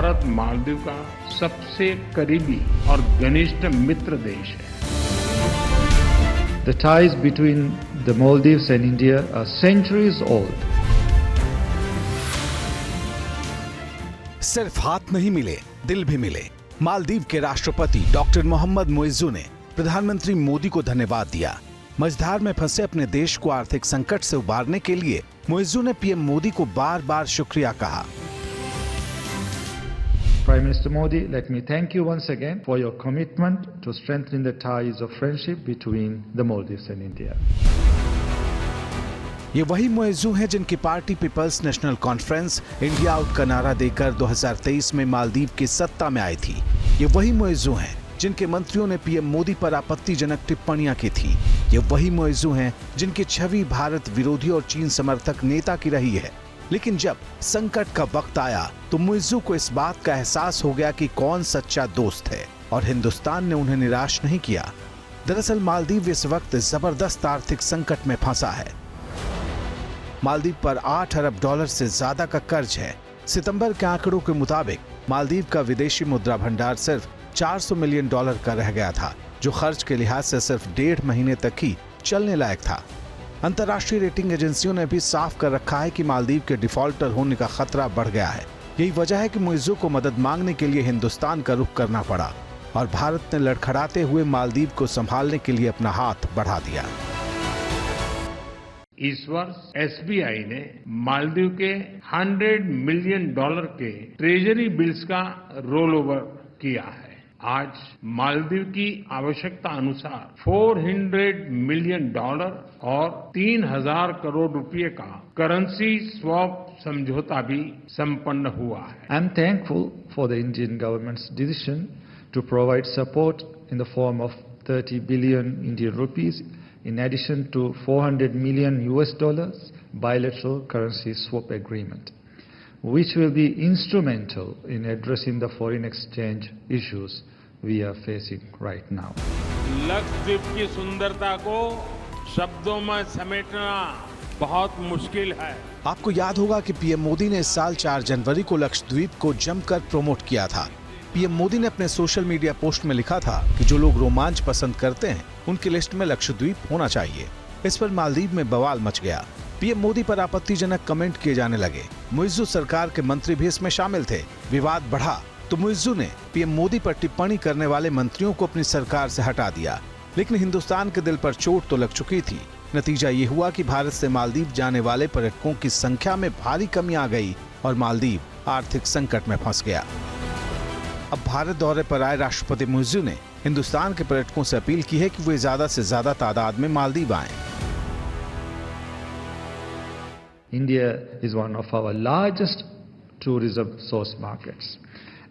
भारत मालदीव का सबसे करीबी और घनिष्ठ मित्र देश है। The ties between the Maldives and India are centuries old. सिर्फ हाथ नहीं मिले, दिल भी मिले। मालदीव के राष्ट्रपति डॉक्टर मोहम्मद मुइज्जू ने प्रधानमंत्री मोदी को धन्यवाद दिया। मझधार में फंसे अपने देश को आर्थिक संकट से उबारने के लिए मुइज्जू ने पीएम मोदी को बार-बार शुक्रिया कहा। Prime Minister Modi, let me thank you once again for your commitment to strengthening the ties of friendship between the Maldives and India. ये वही मुइज्जू हैं जिनकी party People's National Conference India out का नारा देकर 2023 में मालदीव की सत्ता में आई थी। ये वही मुइज्जू हैं जिनके मंत्रियों ने पीएम मोदी पर आपत्तिजनक टिप्पणियां की थी। ये वही मुइज्जू हैं जिनकी छवि भारत विरोधी और चीन समर्थक नेता की रही है। लेकिन जब संकट का वक्त आया तो मुइज्जू को इस बात का एहसास हो गया कि कौन सच्चा दोस्त है और हिंदुस्तान ने उन्हें निराश नहीं किया। दरअसल मालदीव इस वक्त जबरदस्त आर्थिक संकट में फंसा है। मालदीव पर $8 अरब से ज्यादा का कर्ज है। सितंबर के आंकड़ों के मुताबिक मालदीव का विदेशी मुद्रा भंडार सिर्फ $400 मिलियन का रह गया था, जो खर्च के लिहाज से सिर्फ 1.5 महीने तक ही चलने लायक था। अंतर्राष्ट्रीय रेटिंग एजेंसियों ने भी साफ कर रखा है कि मालदीव के डिफॉल्टर होने का खतरा बढ़ गया है। यही वजह है कि मुइज्जू को मदद मांगने के लिए हिंदुस्तान का रुख करना पड़ा और भारत ने लड़खड़ाते हुए मालदीव को संभालने के लिए अपना हाथ बढ़ा दिया। इस वर्ष एसबीआई ने मालदीव के $100 मिलियन के ट्रेजरी बिल्स का रोल ओवर किया है। आज मालदीव की आवश्यकता अनुसार $400 मिलियन और 3,000 करोड़ रुपए का करेंसी स्वैप समझौता भी संपन्न हुआ है। I am thankful for the Indian government's decision to provide support in the form of 30 billion Indian rupees in addition to $400 million bilateral currency swap agreement, which will be instrumental in addressing the foreign exchange issues we are facing right now. Lakshadweep की सुंदरता को शब्दों में समेटना बहुत मुश्किल है। आपको याद होगा कि पीएम मोदी ने इस साल 4 जनवरी को लक्षद्वीप को जमकर प्रमोट किया था। पीएम मोदी ने अपने सोशल मीडिया पोस्ट में लिखा था कि जो लोग रोमांच पसंद करते हैं उनकी लिस्ट में लक्षद्वीप होना चाहिए। इस पर मालदीव में बवाल मच गया। पीएम मोदी पर आपत्तिजनक कमेंट किए जाने लगे। मुइज्जू सरकार के मंत्री भी इसमें शामिल थे। विवाद बढ़ा तो मुइज्जू ने पीएम मोदी पर टिप्पणी करने वाले मंत्रियों को अपनी सरकार से हटा दिया। लेकिन हिंदुस्तान के दिल पर चोट तो लग चुकी थी। नतीजा ये हुआ कि भारत से मालदीव जाने वाले पर्यटकों की संख्या में भारी कमी आ गई और मालदीव आर्थिक संकट में फंस गया। अब भारत दौरे पर आए राष्ट्रपति मुइज्जू ने हिंदुस्तान के पर्यटकों से अपील की है कि वे ज्यादा से ज्यादा तादाद में मालदीव आएं। India is one of our largest tourism source markets,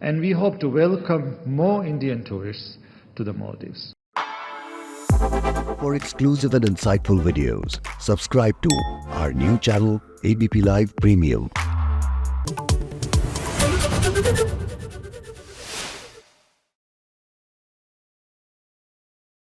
and we hope to welcome more Indian tourists to the Maldives. For exclusive and insightful videos, subscribe to our new channel ABP Live Premium.